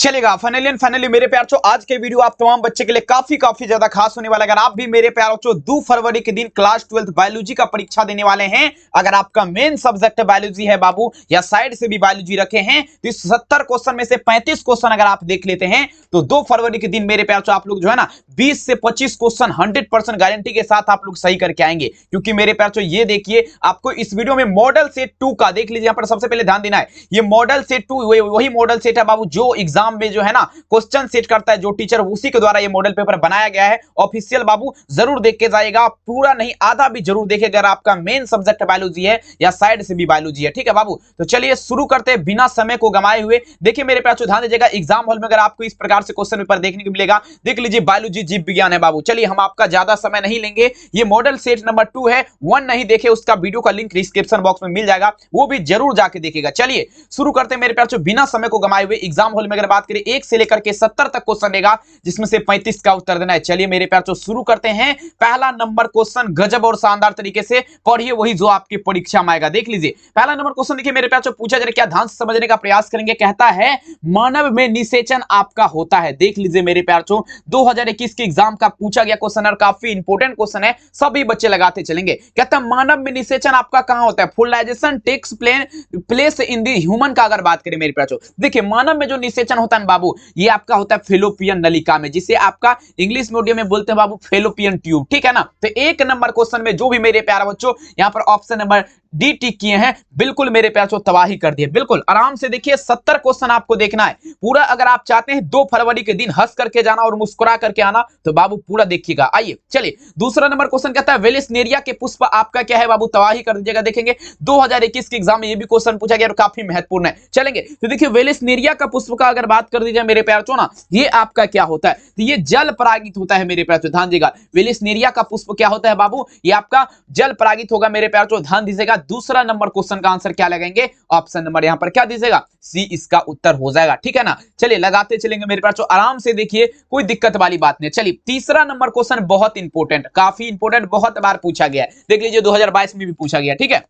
चलेगा। फाइनली मेरे प्यार चो आज के वीडियो आप तमाम बच्चे के लिए काफी ज्यादा खास होने वाला है। अगर आप भी मेरे प्यार चो 2 फरवरी के दिन क्लास 12 बायोलॉजी का परीक्षा देने वाले हैं, अगर आपका मेन सब्जेक्ट बायोलॉजी है बाबू, या साइड से भी बायोलॉजी रखे हैं, तो इस 70 क्वेश्चन में से 35 क्वेश्चन अगर आप देख लेते हैं तो 2 फरवरी के दिन मेरे प्यार चो आप लोग जो है ना 20 से 25 क्वेश्चन 100% गारंटी के साथ आप लोग सही करके आएंगे। क्योंकि मेरे प्यार चो ये देखिए, आपको इस वीडियो में मॉडल सेट 2 का देख लीजिए। यहां पर सबसे पहले ध्यान देना है, ये मॉडल सेट 2 वही मॉडल सेट है बाबू जो एग्जाम में जो है ना क्वेश्चन सेट करता है, जो टीचर उसी के द्वारा ये मॉडल पेपर बनाया गया है। ऑफिशियल बाबू जरूर देख के जाएगा, पूरा नहीं आधा भी जरूर देखेगा अगर आपका मेन सब्जेक्ट बायोलॉजी है या साइड से भी बायोलॉजी है। ठीक है बाबू, तो चलिए शुरू करते हैं बिना समय को गंवाए हुए। देखिए मेरे प्यार ध्यान दीजिएगा, एग्जाम हॉल में अगर आपको इस प्रकार से क्वेश्चन पेपर देखने को मिलेगा, देख लीजिए बायोलॉजी जीव विज्ञान है बाबू। चलिए हम आपका ज्यादा समय नहीं लेंगे, ये मॉडल सेट नंबर 2 है। 1 नहीं देखे उसका वीडियो का लिंक डिस्क्रिप्शन बॉक्स में मिल जाएगा, वो भी जरूर जाके देखिएगा। चलिए शुरू करते हैं मेरे प्यार बिना समय को गंवाए हुए। एग्जाम हॉल में अगर बात करें 1 से लेकर के 70 तक क्वेश्चन देगा, जिसमें से 35 का उत्तर देना है। चलिए मेरे प्यार शुरू करते हैं। पहला नंबर क्वेश्चन गजब और शानदार तरीके से पढ़िए, वही जो आपकी परीक्षा में आएगा। देख लीजिए पहला नंबर क्वेश्चन देखिए मेरे प्यार पूछा जा रहा है, क्या ध्यान से समझने का प्रयास करेंगे। कहता है मानव में निषेचन आपका होता है। देख लीजिए मेरे प्यार 2021 के एग्जाम का पूछा गया क्वेश्चन और काफी इंपोर्टेंट क्वेश्चन है, सभी बच्चे लगाते चलेंगे। कहता है मानव में निषेचन आपका कहां होता है। Fertilisation takes place in the human का अगर बात करें मेरे प्यार देखिए, मानव में जो निषेचन होता है बाबू, ये आपका होता है फेलोपियन नलिका में, जिसे आपका इंग्लिश मीडियम में बोलते हैं बाबू फेलोपियन ट्यूब। ठीक है ना। तो 1 नंबर क्वेश्चन में जो भी मेरे प्यारे बच्चों यहां पर ऑप्शन नंबर डी टिक किए हैं, बिल्कुल मेरे प्यार तबाही कर दिए। बिल्कुल आराम से देखिए, 70 क्वेश्चन आपको देखना है पूरा। अगर आप चाहते हैं 2 फरवरी के दिन हंस करके जाना और मुस्कुरा करके आना, तो बाबू पूरा देखिएगा। आइए चलिए दूसरा नंबर क्वेश्चन कहता है वेलेस्नेरिया के पुष्प आपका क्या है बाबू, तबाही कर दीजिएगा। देखेंगे 2021 के एग्जाम में ये भी क्वेश्चन पूछा गया और काफी महत्वपूर्ण है। चलेंगे तो देखिए वेलेस्नेरिया का पुष्प का अगर बात कर दीजिए मेरे प्यार ना, ये आपका क्या होता है, तो ये जल परागित होता है मेरे प्यार। ध्यान दीजिएगा वेलेस्नेरिया का पुष्प क्या होता है बाबू, ये आपका जल परागित होगा मेरे प्यार। ध्यान दीजिएगा दूसरा नंबर क्वेश्चन का आंसर क्या लगाएंगे, ऑप्शन नंबर यहां पर क्या दीजिएगा, सी इसका उत्तर हो जाएगा। ठीक है ना। चलिए लगाते चलेंगे मेरे पास, आराम से देखिए, कोई दिक्कत वाली बात नहीं। चलिए तीसरा नंबर क्वेश्चन बहुत इंपॉर्टेंट, काफी इंपॉर्टेंट, बहुत बार पूछा गया है। देख लीजिए 2022 में भी पूछा गया। ठीक है।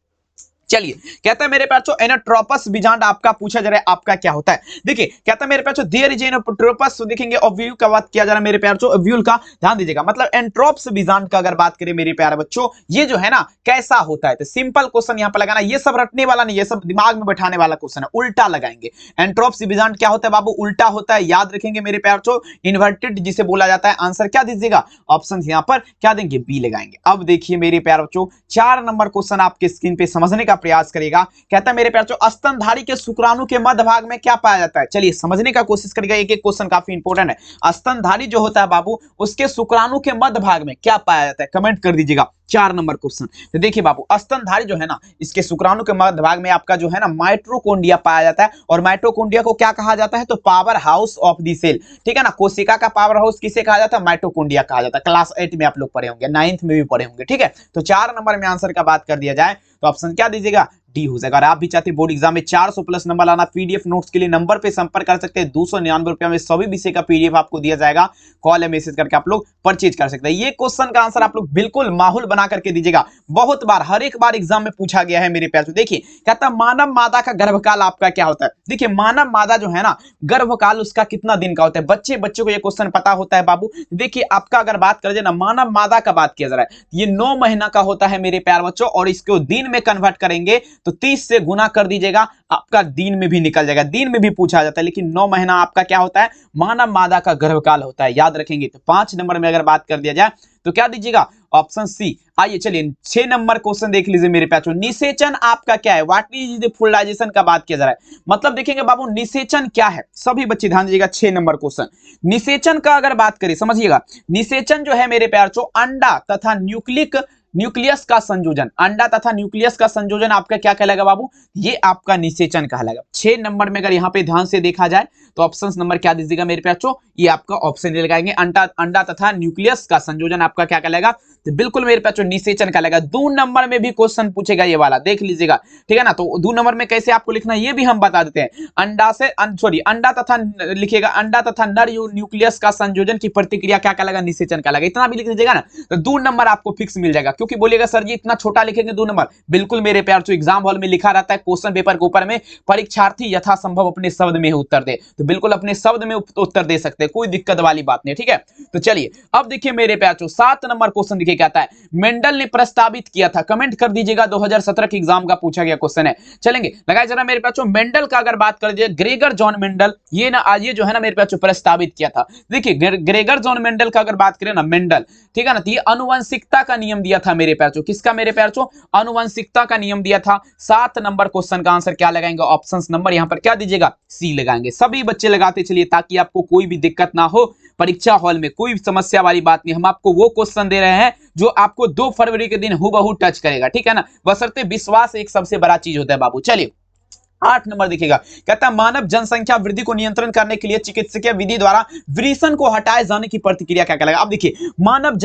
चलिए कहता है मेरे पास एनाट्रोपस बीजांड आपका पूछा जा रहा है, आपका क्या होता है। देखिए कहता है मेरे पास देयर इज एनाट्रोपस, देखेंगे ओव्यूल का बात किया जा रहा है मेरे प्यार ओव्यूल का। ध्यान दीजिएगा मतलब एंट्रोप्स बीजांड का अगर बात करें मेरे प्यारे बच्चों, ये जो है ना कैसा होता है, तो सिंपल क्वेश्चन यहां पर लगाना, ये सब रटने वाला नहीं, ये सब दिमाग में बैठाने वाला क्वेश्चन है, उल्टा लगाएंगे। एंट्रोप्स बीजांड क्या होता है बाबू, उल्टा होता है, याद रखेंगे मेरे प्यार इन्वर्टेड जिसे बोला जाता है। आंसर क्या दीजिएगा, ऑप्शन यहां पर क्या देंगे, बी लगाएंगे। अब देखिए मेरे प्यार बच्चों 4 नंबर क्वेश्चन आपके स्क्रीन पे समझने का प्रयास करेगा। कहता है मेरे प्यार स्तनधारी के शुक्राणु के मध्य भाग में क्या पाया जाता है। चलिए समझने का कोशिश करेगा, एक एक क्वेश्चन काफी इंपॉर्टेंट है। स्तनधारी जो होता है बाबू, उसके शुक्राणु के मध्य भाग में क्या पाया जाता है, कमेंट कर दीजिएगा। 4 नंबर क्वेश्चन। तो देखिए बाबू स्तनधारी जो है ना, इसके शुक्राणु के मध्य भाग में आपका जो है ना माइटोकॉन्ड्रिया पाया जाता है। और माइटोकॉन्ड्रिया को क्या कहा जाता है, तो power house of the cell. ठीक है ना। कोशिका का पावर हाउस किसे कहा जाता है, माइटोकॉन्ड्रिया कहा जाता है। क्लास 8 में आप लोग पढ़े होंगे, 9th में भी पढ़े होंगे। ठीक है। तो 4 नंबर में आंसर का बात कर दिया जाए तो ऑप्शन क्या दीजिएगा, डी हो जाएगा। अगर आप भी चाहते हैं बोर्ड एग्जाम में 400 प्लस नंबर लाना, पीडीएफ नोट्स के लिए नंबर पे संपर्क कर सकते हैं। 299 रुपए में सभी विषय का पीडीएफ आपको दिया जाएगा, कॉल या मैसेज करके आप लोग परचेज कर सकते हैं। ये क्वेश्चन का आंसर आप लोग बिल्कुल माहौल बना करके दीजिएगा, बहुत बार हर एक बार एग्जाम में पूछा गया है मेरे प्यार। देखिए कहता है मानव मादा का गर्भकाल आपका क्या होता है। देखिए मानव मादा जो है ना, गर्भकाल उसका कितना दिन का होता है, बच्चे को ये क्वेश्चन पता होता है बाबू। देखिए आपका अगर बात करें ना, मानव मादा का बात किया जा रहा है, ये 9 महीना का होता है मेरे प्यार बच्चों। और इसको दिन में कन्वर्ट करेंगे तो 30 से गुना कर दीजिएगा, आपका दिन में भी निकल जाएगा। दिन में भी पूछा जाता है, लेकिन 9 महीना आपका क्या होता है, मानव मादा का गर्भकाल होता है, याद रखेंगे। तो 5 नंबर में अगर बात कर दिया जाए तो क्या दीजिएगा, ऑप्शन सी। आइए चलिए 6 नंबर क्वेश्चन देख लीजिए मेरे प्यार। निषेचन आपका क्या है, व्हाट इज द फर्टिलाइजेशन का बात किया जा रहा है। मतलब देखेंगे बाबू निषेचन क्या है, सभी बच्चे ध्यान दीजिएगा। 6 नंबर क्वेश्चन निषेचन का अगर बात करें, समझिएगा निषेचन जो है मेरे प्यार अंडा तथा न्यूक्लियस का संयोजन, अंडा तथा न्यूक्लियस का संयोजन आपका क्या कहलाएगा बाबू, ये आपका निषेचन कहलाएगा। 6 नंबर में अगर यहाँ पे ध्यान से देखा जाए तो ऑप्शन नंबर क्या दीजिएगा मेरे प्यार, ये आपका ऑप्शन लगाएंगे, अंडा तथा न्यूक्लियस का संयोजन आपका क्या कहलाएगा, तो बिल्कुल मेरे पास जो निषेचन कहलाएगा। 2 नंबर में भी क्वेश्चन पूछेगा ये वाला, देख लीजिएगा, ठीक है ना। तो 2 नंबर में कैसे आपको लिखना है ये भी हम बता देते हैं। अंडा से अंडा तथा लिखिएगा, अंडा तथा नर न्यूक्लियस का संयोजन की प्रतिक्रिया क्या कहलाएगा, निषेचन कहलाएगा। इतना भी लिख दीजिएगा ना, तो 2 नंबर आपको फिक्स मिल जाएगा। क्योंकि बोलिएगा सर जी इतना छोटा लिखेंगे 2 नंबर, बिल्कुल मेरे प्यार जो एग्जाम हॉल में लिखा रहता है क्वेश्चन पेपर के ऊपर में, परीक्षार्थी यथासंभव अपने शब्द में उत्तर दे, तो बिल्कुल अपने शब्द में उत्तर दे सकते हैं, कोई दिक्कत वाली बात नहीं, ठीक है। तो चलिए अब देखिए मेरे प्यार 7 नंबर क्वेश्चन देखिए कहता है, मेंडल ने प्रस्तावित किया था, कमेंट कर दीजिएगा, 2017 के एग्जाम का पूछा गया क्वेश्चन है। चलेंगे लगाए जरा मेरे पास मेंडल का अगर बात कर दीजिए, ग्रेगर जॉन मेंडल, ये ना आज ये जो है ना मेरे पास प्रस्तावित किया था। देखिए ग्रेगर जॉन मेंडल का अगर बात करें ना, मेंडल, ठीक है ना, तो ये अनुवंशिकता का नियम दिया था मेरे प्यार, किसका मेरे प्यार, अनुवंशिकता का नियम दिया था। 7 नंबर क्वेश्चन का आंसर क्या लगाएंगे, ऑप्शंस नंबर यहां पर क्या दीजिएगा, सी लगाएंगे। सभी बच्चे लगाते चलिए ताकि आपको कोई भी दिक्कत ना हो, परीक्षा हॉल में कोई समस्या वाली बात नहीं। हम आपको वो क्वेश्चन दे रहे हैं जो आपको 2 फरवरी के दिन हूबहू टच करेगा, ठीक है ना, बशर्ते विश्वास एक सबसे बड़ा चीज होता है बाबू। चलिए 8 नंबर देखिएगा, कहता है मानव जनसंख्या वृद्धि को नियंत्रण करने के लिए चिकित्सकीय विधि द्वारा वृषण को हटाए जाने की प्रतिक्रिया क्या कहलाएगा। अब देखिए मानव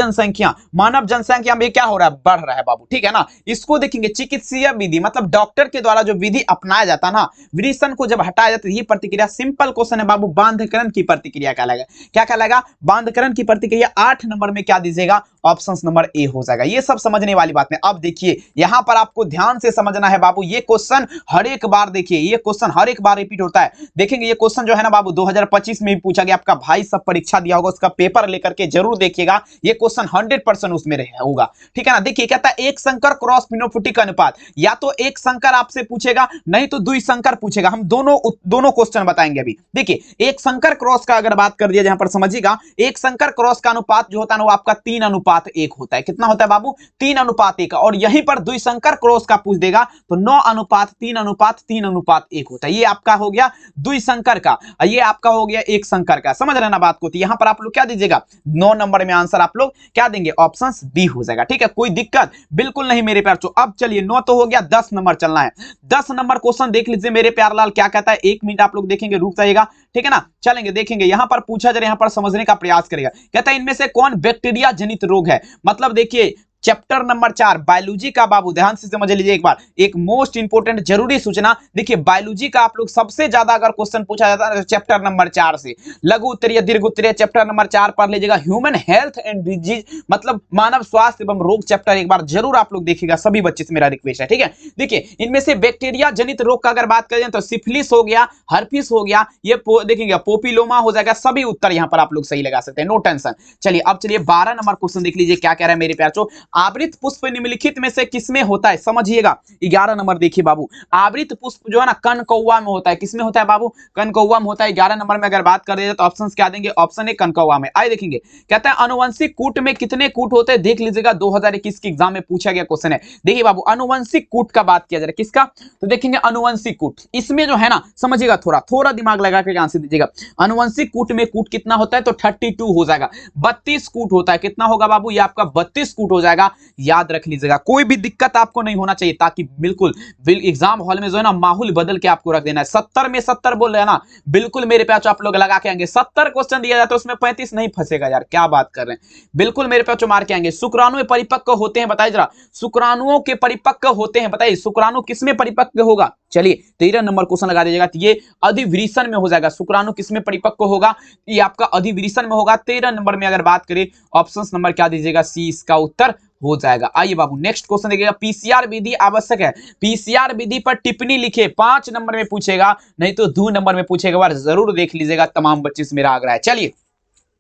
जनसंख्या में क्या हो रहा है, बढ़ रहा है बाबू, ठीक है ना। इसको देखेंगे चिकित्सीय विधि, मतलब डॉक्टर के द्वारा जो विधि अपनाया जाता है ना, वृषण को जब हटाया जाता है, ये प्रतिक्रिया सिंपल क्वेश्चन है बाबू, बांधकरण की प्रतिक्रिया कहलाएगा। क्या कहलाएगा, बांधकरण की प्रतिक्रिया। 8 नंबर में क्या दीजिएगा, ऑप्शन नंबर ए हो जाएगा। ये सब समझने वाली बात है। अब देखिए यहां पर आपको ध्यान से समझना है बाबू, ये क्वेश्चन हर एक बार देखिए, ये क्वेश्चन हर एक बार रिपीट होता है। देखेंगे ये क्वेश्चन जो है ना बाबू 2025 में भी पूछा गया, आपका भाई सब परीक्षा दिया होगा, उसका पेपर लेकर के जरूर देखिएगा, ये क्वेश्चन 100% उसमें होगा, ठीक है ना। देखिए कहता है एक संकर क्रॉस फिनोफिटिक अनुपात, या तो एक संकर आपसे पूछेगा, नहीं तो द्वि संकर पूछेगा। हम दोनों क्वेश्चन बताएंगे अभी। देखिए एक संकर क्रॉस का अगर बात कर दिया, जहां पर समझिएगा, एक संकर क्रॉस का अनुपात जो होता है ना वो आपका 3:1 होता है। कितना होता है बाबू, 3:1। और यहीं पर द्विसंकर क्रॉस का पूछ देगा तो 9:3:3:1 होता है। ये आपका हो गया द्विसंकर का, ये आपका हो गया एक संकर का। समझ रहे ना बात को। तो यहां पर आप लोग क्या दीजिएगा, 9 नंबर में आंसर आप लोग क्या देंगे, ऑप्शन बी हो जाएगा, ठीक है। कोई दिक्कत बिल्कुल नहीं मेरे प्यार। अब चलिए 9 तो हो गया, 10 नंबर चलना है। 10 नंबर क्वेश्चन देख लीजिए मेरे प्यारलाल क्या कहता है, 1 मिनट आप लोग देखेंगे, रुक जाइएगा, ठीक है ना। चलेंगे देखेंगे, यहां पर पूछा जा रहा है, यहां पर समझने का प्रयास करेगा। कहता है इनमें से कौन बैक्टीरिया जनित रोग है। मतलब देखिए चैप्टर नंबर 4 बायोलॉजी का बाबू ध्यान से समझ लीजिए एक बार, एक मोस्ट इंपोर्टेंट जरूरी सूचना। देखिए बायोलॉजी का आप लोग सबसे ज्यादा अगर क्वेश्चन पूछा जाता है चैप्टर नंबर 4 से, लघु उत्तरीय दीर्घ उत्तरीय चैप्टर नंबर 4 पढ़ लीजिएगा। ह्यूमन हेल्थ एंड डिजीज मतलब मानव स्वास्थ्य एवं रोग चैप्टर एक बार जरूर आप लोग देखिएगा, सभी बच्चे से मेरा रिक्वेस्ट है, ठीक है। देखिए इनमें से बैक्टीरिया जनित रोग का अगर बात करें तो सिफिलिस हो गया, हर्पिस हो गया, ये देखेंगे पोपिलोमा हो जाएगा। सभी उत्तर यहां पर आप लोग सही लगा सकते हैं, नो टेंशन। चलिए अब चलिए 12 नंबर क्वेश्चन देख लीजिए क्या कह रहा है मेरे प्यारों, आवृत पुष्प निम्नलिखित में से किसमें होता है, समझिएगा। 11 नंबर देखिए बाबू, आवृत पुष्प जो है ना कनकौवा में होता है। किसमें होता है बाबू, कनकौवा में होता है। 11 नंबर में अगर बात कर दे तो ऑप्शंस क्या देंगे, ऑप्शन ए कनकौवा में। आइए देखेंगे, कहता है अनुवंशिक कूट में कितने कूट होते हैं, देख लीजिएगा 2021 के एग्जाम में पूछा गया क्वेश्चन है। देखिए बाबू अनुवंशिक कूट का बात किया जा रहा है, किसका, तो देखेंगे अनुवंशिक कूट। इसमें जो है ना समझिएगा, थोड़ा दिमाग लगा के आंसर दीजिएगा। अनुवंशिक कूट में कूट कितना होता है, तो 32 हो जाएगा। 32 कूट होता है, कितना होगा बाबू, ये आपका 32 कूट हो जाएगा, याद रख लीजिएगा। कोई भी दिक्कत आपको नहीं होना चाहिए, ताकि बिल्कुल एग्जाम हॉल में जो है ना माहौल बदल के आपको रख देना है। 70 में 70 बोल रहे हैं ना, बिल्कुल मेरे प्यार आप लोग लगा के आएंगे। 70 क्वेश्चन दिया जाता है उसमें 35 नहीं फंसेगा यार, क्या बात कर रहे हैं, बिल्कुल मेरे प्यार मार के आएंगे। शुक्राणु परिपक्व होते हैं, बताइए जरा, शुक्राणुओं के परिपक्व होते हैं, बताइए शुक्राणु किसमें परिपक्व होगा। चलिए 13 नंबर क्वेश्चन लगा दीजिएगा, तो ये अधिवृषण में हो जाएगा। शुक्राणु किसमें परिपक्व होगा, ये आपका अधिवृषण में होगा। 13 नंबर में अगर बात करें ऑप्शन नंबर क्या दीजिएगा, सी इसका उत्तर हो जाएगा। आइए बाबू नेक्स्ट क्वेश्चन देखिएगा, पीसीआर विधि आवश्यक है, पीसीआर विधि पर टिप्पणी लिखे। 5 नंबर में पूछेगा, नहीं तो 2 नंबर में पूछेगा, बार जरूर देख लीजिएगा, तमाम बच्चे से मेरा आग्रह है। चलिए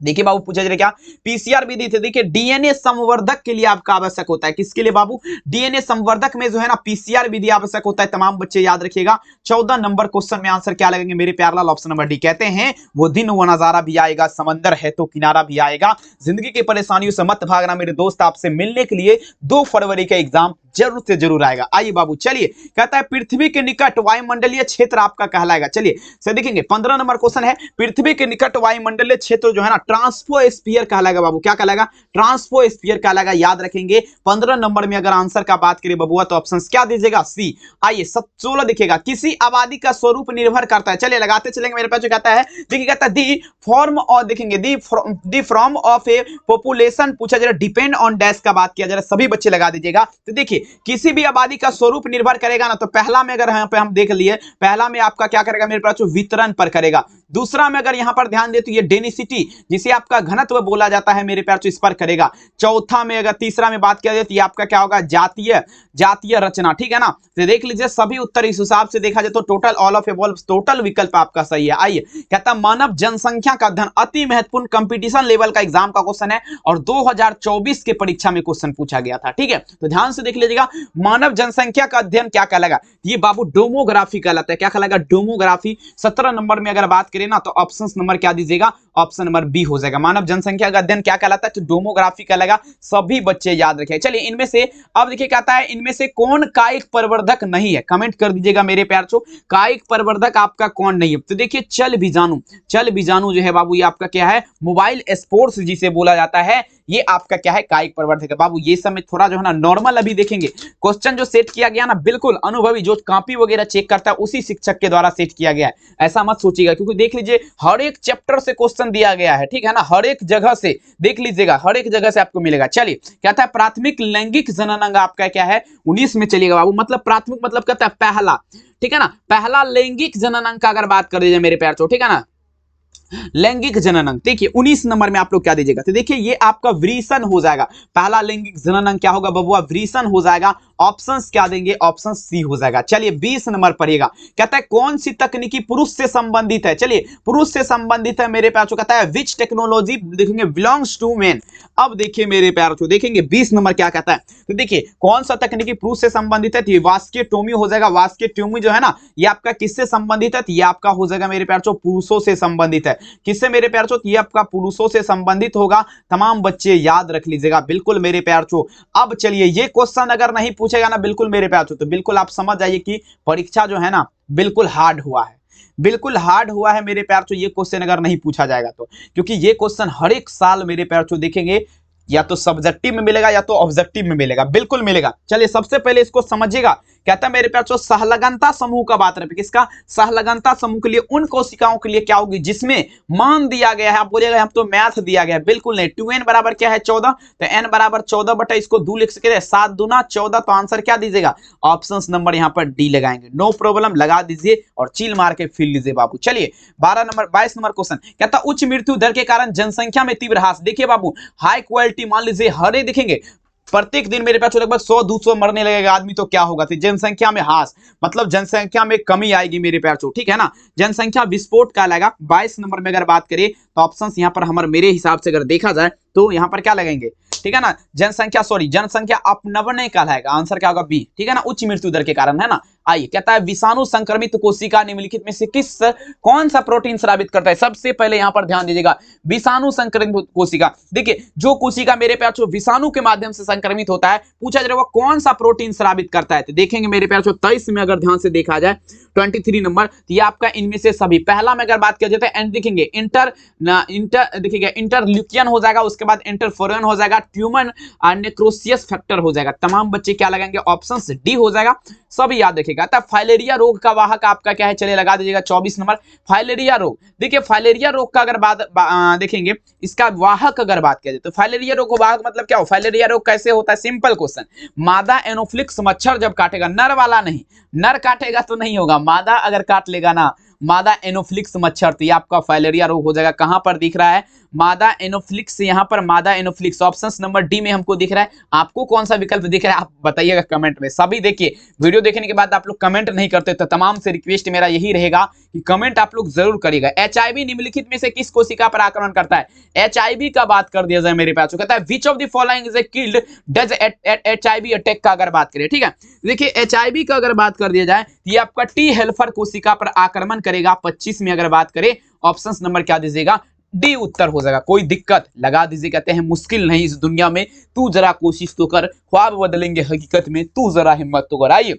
देखिए बाबू पूछा जा रहा है क्या, पीसीआर विधि थे। देखिए डीएनए संवर्धक के लिए आपका आवश्यक होता है, किसके लिए बाबू, डीएनए संवर्धक में जो है ना पीसीआर विधि आवश्यक होता है। तमाम बच्चे याद रखिएगा। 14 नंबर क्वेश्चन में आंसर क्या लगेंगे मेरे प्यारलाल, ऑप्शन नंबर डी। कहते हैं वो दिन वो नजारा भी आएगा, समंदर है तो किनारा भी आएगा, जिंदगी की परेशानियों से मत भागना मेरे दोस्त, आपसे मिलने के लिए 2 फरवरी का एग्जाम जरूर से जरूर आएगा। आइए बाबू चलिए, कहता है पृथ्वी के निकट वायुमंडलीय क्षेत्र आपका कहलाएगा। चलिए से देखेंगे 15 नंबर क्वेश्चन है, पृथ्वी के निकट वायुमंडलीय क्षेत्र जो है ना ट्रांसफोस्फीयर कहलाएगा बाबू, क्या कहलाएगा? ट्रांसफोस्फीयर कहलाएगा, याद रखेंगे। 15 नंबर में अगर आंसर का बात करें बबुआ तो ऑप्शन क्या दीजिएगा? सी। आइए 16 दिखेगा, किसी आबादी का स्वरूप निर्भर करता है। चलिए लगाते चलेंगे, मेरे पास जो कहता है, देखिए कहता है दी फॉर्म और देखेंगे दी फ्रॉम ऑफ ए पॉपुलेशन पूछा जरा, डिपेंड ऑन डैश का बात किया जरा, सभी बच्चे लगा दीजिएगा। तो देखिए किसी भी आबादी का स्वरूप निर्भर करेगा ना, तो पहला में अगर यहाँ पे हम देख लिए, पहला में आपका क्या करेगा मेरे पास? वितरण पर करेगा। दूसरा में अगर यहां पर ध्यान दे तो ये डेंसिटी, जिसे आपका घनत्व बोला जाता है मेरे प्यार, इस पर करेगा। चौथा में अगर तीसरा में बात किया जाए तो ये आपका क्या होगा? जातीय रचना, ठीक है ना। तो देख लीजिए सभी उत्तर इस हिसाब से देखा जाए तो total all of above, total विकल्प आपका सही है। आइए कहता है मानव जनसंख्या का अध्ययन, अति महत्वपूर्ण कंपटीशन लेवल का एग्जाम का क्वेश्चन है और 2024 के परीक्षा में क्वेश्चन पूछा गया था, ठीक है। तो ध्यान से देख लीजिएगा, मानव जनसंख्या का अध्ययन क्या कहलाएगा? ये बाबू डेमोग्राफी कहलाता है। क्या कहलाएगा? डेमोग्राफी। 17 नंबर में अगर बात करें ना तो ऑप्शन नंबर क्या दीजिएगा? ऑप्शन नंबर बी हो जाएगा। मानव जनसंख्या का अध्ययन क्या कहलाता है? तो डेमोग्राफी कहलाएगा, सभी बच्चे याद रखें। चलिए इनमें से अब देखिए कहता है इनमें से कौन कायिक प्रवर्धक नहीं है, कमेंट कर दीजिएगा मेरे प्यार। कायिक प्रवर्धक आपका कौन नहीं है? तो देखिए चल बीजाणु जो है बाबू, ये आपका क्या है? मोबाइल स्पोर्ट्स जिसे बोला जाता है, ये आपका क्या है? कायिक प्रवर्धक है बाबू। ये समय थोड़ा जो है ना नॉर्मल अभी देखेंगे, क्वेश्चन जो सेट किया गया ना बिल्कुल अनुभवी, जो कॉपी वगैरह चेक करता है उसी शिक्षक के द्वारा सेट किया गया है, ऐसा मत सोचिएगा। क्योंकि देख लीजिए हर एक चैप्टर से क्वेश्चन दिया गया है, ठीक है ना, हर एक जगह से देख लीजिएगा, हर एक जगह से आपको मिलेगा। चलिए कहता है प्राथमिक लैंगिक जननांग आपका क्या है? 19 में चलिएगा बाबू। मतलब प्राथमिक मतलब कहता है पहला, ठीक है ना, पहला लैंगिक जननांग का अगर बात कर दीजिए मेरे प्यार, ठीक है ना, लैंगिक जननांग। देखिए 19 नंबर में आप लोग क्या दीजिएगा? तो देखिए ये आपका वृषण हो जाएगा। पहला लैंगिक जननांग क्या होगा बबुआ? वृषण हो जाएगा। ऑप्शंस क्या देंगे? ऑप्शन सी हो जाएगा। चलिए 20 नंबर पढ़िएगा, कहता है कौन सी तकनीकी पुरुष से संबंधित है? चलिए पुरुष से संबंधित है मेरे प्यार, कहता है विच टेक्नोलॉजी देखेंगे बिलोंग्स टू मेन। अब देखिए मेरे प्यार देखेंगे 20 नंबर क्या कहता है। तो देखिए कौन सा तकनीकी पुरुष से संबंधित है? तो ये वास्केटोमी हो जाएगा। वास्केटोमी जो है ना, ये आपका किससे संबंधित है? तो ये आपका हो जाएगा मेरे प्यार पुरुषों से संबंधित है। किससे मेरे प्यार? ये आपका पुरुषों से संबंधित होगा। तमाम बच्चे याद रख लीजिएगा बिल्कुल मेरे प्यार। अब चलिए ये क्वेश्चन अगर नहीं पूछेगा ना बिल्कुल मेरे प्यार, तो बिल्कुल आप समझ जाइए कि परीक्षा जो है ना बिल्कुल हार्ड हुआ है, बिल्कुल हार्ड हुआ है मेरे प्यार। ये क्वेश्चन अगर नहीं पूछा जाएगा तो, क्योंकि ये क्वेश्चन हर एक साल मेरे प्यार देखेंगे या तो सब्जेक्टिव में मिलेगा या तो ऑब्जेक्टिव में मिलेगा, बिल्कुल मिलेगा। चलिए सबसे पहले इसको समझिएगा। कहता है मेरे प्यार सहलगनता समूह का बात रहे, किसका? सहलगनता समूह के लिए उन कोशिकाओं के लिए क्या होगी जिसमें मान दिया गया है। आप बोलिएगा हम तो मैथ दिया गया है, बिल्कुल नहीं। 2n बराबर क्या है? 14। तो n बराबर 14 बटा इसको 2 लिख सकते हैं, 7 दूना 14। तो आंसर क्या दीजिएगा? ऑप्शन नंबर यहाँ पर डी लगाएंगे, नो प्रॉब्लम, लगा दीजिए और चील मार के फिर लीजिए बाबू। चलिए 22 नंबर क्वेश्चन कहता उच्च मृत्यु दर के कारण जनसंख्या में तीव्र ह्रास। देखिए बाबू हाई क्वालिटी मान लीजिए हर एक देखेंगे प्रत्येक दिन मेरे पास लगभग 100-200 मरने लगेगा आदमी, तो क्या होगा? तो जनसंख्या में ह्रास मतलब जनसंख्या में कमी आएगी मेरे प्यार, ठीक है ना। जनसंख्या विस्फोट का लगेगा। 22 नंबर में अगर बात करें तो ऑप्शन यहाँ पर हमारे मेरे हिसाब से अगर देखा जाए तो यहाँ पर क्या लगेंगे? ठीक है ना, जनसंख्या अपनवने का है। आंसर क्या होगा? बी, ठीक है ना, उच्च मृत्यु दर के कारण, है ना। आइए कहता है विषाणु संक्रमित कोशिका निम्नलिखित में से कौन सा प्रोटीन स्रावित करता है? सबसे पहले यहां पर ध्यान दीजिएगा, विषाणु संक्रमित कोशिका। देखिए जो कोशिका मेरे प्यार विषाणु के माध्यम से संक्रमित होता है, पूछा जाएगा कौन सा प्रोटीन स्रावित करता है। तो देखेंगे मेरे प्यार 23 में अगर ध्यान से देखा जाए 23 नंबर, तो ये आपका इनमें से सभी। पहला में अगर बात किया जाए तो देखेंगे इंटरल्यूकियन हो जाएगा, उसके बाद इंटरफेरोन हो जाएगा, ट्यूमर नेक्रोसियस फैक्टर हो जाएगा। तमाम बच्चे क्या लगाएंगे? ऑप्शन डी हो जाएगा, सभी याद रखिएगा। तब फाइलेरिया रोग का वाहक आपका क्या है? चलिए लगा दीजिएगा 24 नंबर, फाइलेरिया रोग। देखिए फाइलेरिया रोग का अगर बात देखेंगे, इसका वाहक अगर बात किया जाए तो फाइलेरिया रोग का वाहक मतलब क्या हो? फाइलेरिया रोग कैसे होता है? सिंपल क्वेश्चन, मादा एनोफ्लिक्स मच्छर जब काटेगा, नर वाला नहीं, नर काटेगा तो नहीं होगा, मादा अगर काट लेगा ना, मादा एनोफ्लिक्स मच्छर, तो ये आपका फाइलेरिया रोग हो जाएगा। कहां पर दिख रहा है? मादा एनोफ्लिक्स, यहां पर मादा एनोफ्लिक्स, ऑप्शन नंबर डी में हमको दिख रहा है। आपको कौन सा विकल्प दिख रहा है आप बताइएगा कमेंट में। सभी देखिए वीडियो देखने के बाद आप लोग कमेंट नहीं करते, तो तमाम से रिक्वेस्ट मेरा यही रहेगा कि कमेंट आप लोग जरूर करिएगा। एचआईवी निम्नलिखित में से किस कोशिका पर आक्रमण करता है? एचआईवी का बात कर दिया जाए मेरे पास, कहता है which of the following is killed does HIV attack का अगर बात करें, ठीक है। देखिए एचआईवी का अगर बात कर दिया जाए, ये आपका टी हेल्पर कोशिका पर आक्रमण करेगा। 25 में अगर बात करें, ऑप्शन नंबर क्या दीजिएगा? डी उत्तर हो जाएगा। कोई दिक्कत लगा दीजिए, कहते हैं मुश्किल नहीं इस दुनिया में, तू जरा कोशिश तो कर, ख्वाब बदलेंगे हकीकत में, तू जरा हिम्मत तो कर। आइए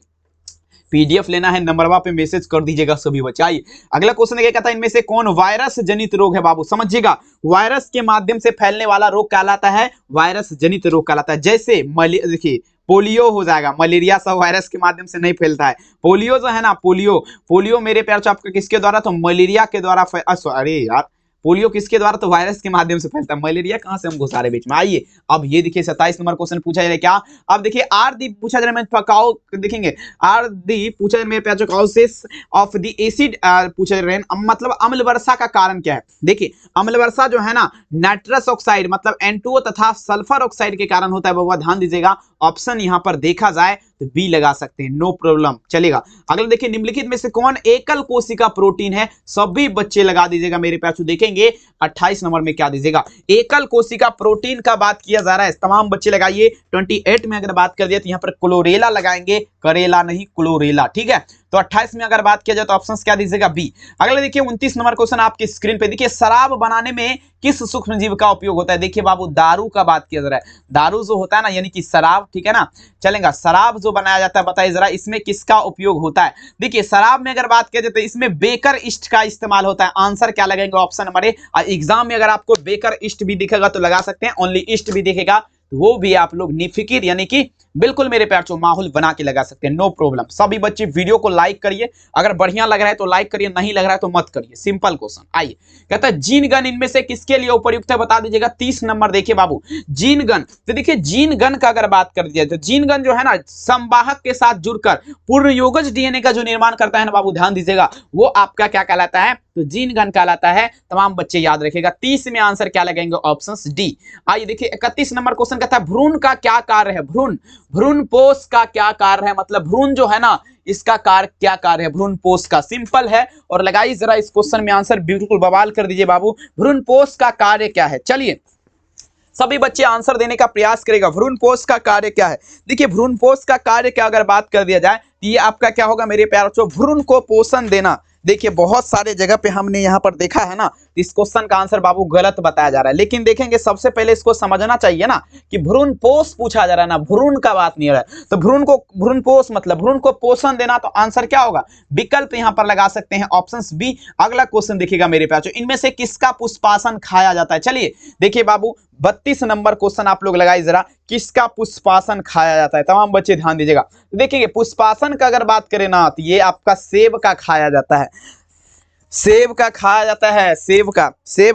पीडीएफ लेना है नंबरवा पे मैसेज कर दीजिएगा सभी बच्चे। आइए अगला क्वेश्चन क्या कहता है, इनमें से कौन वायरस जनित रोग है बाबू, समझिएगा। वायरस के माध्यम से फैलने वाला रोग कहलाता है वायरस जनित रोग कहलाता है। जैसे देखिए पोलियो हो जाएगा, मलेरिया सब वायरस के माध्यम से नहीं फैलता है। पोलियो जो है ना, पोलियो मेरे प्यार से आपका किसके द्वारा, तो मलेरिया के द्वारा अरे यार पोलियो किसके द्वारा, तो वायरस के माध्यम से फैलता है। मलेरिया कहां से हम घुसा रहे बीच में। आइए अब ये देखिए 27 नंबर क्वेश्चन पूछा जा रहा है क्या, अब देखिए आर-दी पूछा जा रहा है, मैं पकाओ देखेंगे आर-दी पूछा जा रहा है मेरे प्यार कॉजेस ऑफ द एसिड पूछा जा रहा है, मतलब अम्ल वर्षा का कारण क्या है। देखिए अम्ल वर्षा जो है ना नाइट्रस ऑक्साइड मतलब N2O तथा सल्फर ऑक्साइड के कारण होता है बाबा, ध्यान दीजिएगा। ऑप्शन यहां पर देखा जाए तो बी लगा सकते हैं, नो प्रॉब्लम चलेगा। अगला देखिए निम्नलिखित में से कौन एकल कोशिका प्रोटीन है, सभी बच्चे लगा दीजिएगा मेरे प्यार। देखेंगे 28 नंबर में क्या दीजिएगा, एकल कोशिका प्रोटीन का बात किया जा रहा है, तमाम बच्चे लगाइए। 28 में अगर बात कर दिया तो यहां पर क्लोरेला लगाएंगे, करेला नहीं क्लोरेला, ठीक है। तो 28 में अगर बात किया जाए तो ऑप्शंस क्या दीजिएगा, बी। अगला देखिए 29 नंबर क्वेश्चन आपकी स्क्रीन पे देखिए, शराब बनाने में किस सूक्ष्म जीव का उपयोग होता है। देखिए बाबू दारू का बात किया जा रहा है, दारू जो होता है ना यानी कि शराब, ठीक है ना, चलेगा। शराब जो बनाया जाता है बताइए जरा इसमें किसका उपयोग होता है। देखिए शराब में अगर बात किया जाए तो इसमें बेकर ईस्ट का इस्तेमाल होता है। आंसर क्या लगेगा, ऑप्शन नंबर ए। एग्जाम में अगर आपको बेकर ईस्ट भी दिखेगा तो लगा सकते हैं, ओनली ईस्ट भी दिखेगा तो वो भी आप लोग निफिकिर यानी कि बिल्कुल मेरे प्यार चो माहौल बना के लगा सकते हैं, नो प्रॉब्लम। सभी बच्चे वीडियो को लाइक करिए, अगर बढ़िया लग रहा है तो लाइक करिए, नहीं लग रहा है तो मत करिए, सिंपल क्वेश्चन। आइए कहता है जीन गन इनमें से किसके लिए उपयुक्त है, बता दीजिएगा। 30 नंबर देखिए बाबू जीन गन, तो देखिए जीन गन का अगर बात कर दिया तो जीन गन जो है ना संवाहक के साथ जुड़कर पूर्ण योगज डीएनए का जो निर्माण करता है ना बाबू, ध्यान दीजिएगा, वो आपका क्या कहलाता है, तो जीन गन कहलाता है। तमाम बच्चे याद रखेगा। 30 में आंसर क्या लगेंगे, ऑप्शन डी। आइए देखिए 31 नंबर क्वेश्चन कहता है भ्रूण का क्या कार्य है, भ्रूण पोष का क्या कार्य है, मतलब भ्रूण जो है ना इसका कार्य क्या कार्य है, भ्रूण पोष का। सिंपल है और लगाइए जरा इस क्वेश्चन में आंसर, बिल्कुल बवाल कर दीजिए बाबू। भ्रूण पोष का कार्य क्या है, चलिए सभी बच्चे आंसर देने का प्रयास करेगा। भ्रूण पोष का कार्य क्या है, देखिए भ्रूण पोष का कार्य क्या अगर बात कर दिया जाए तो ये आपका क्या होगा मेरे प्यारे बच्चों, भ्रूण को पोषण देना। देखिए बहुत सारे जगह पे हमने यहाँ पर देखा है ना, इस क्वेश्चन का आंसर बाबू गलत बताया जा रहा है, लेकिन देखेंगे सबसे पहले इसको समझना चाहिए ना कि भ्रूण पोष पूछा जा रहा है ना, भ्रूण का बात नहीं हो रहा है। तो भ्रूण पोष मतलब भ्रूण को पोषण देना, तो आंसर क्या होगा, विकल्प यहाँ पर लगा सकते हैं, ऑप्शन बी। अगला क्वेश्चन देखिएगा मेरे प्यारे, इनमें से किसका पुष्पासन खाया जाता है। चलिए देखिए बाबू 32 नंबर क्वेश्चन आप लोग लगाइए जरा, किसका पुष्पासन खाया जाता है, तमाम बच्चे ध्यान दीजिएगा। देखिए पुष्पासन का अगर बात करें ना तो ये आपका सेब का खाया जाता है, सेब का खाया जाता है, सेब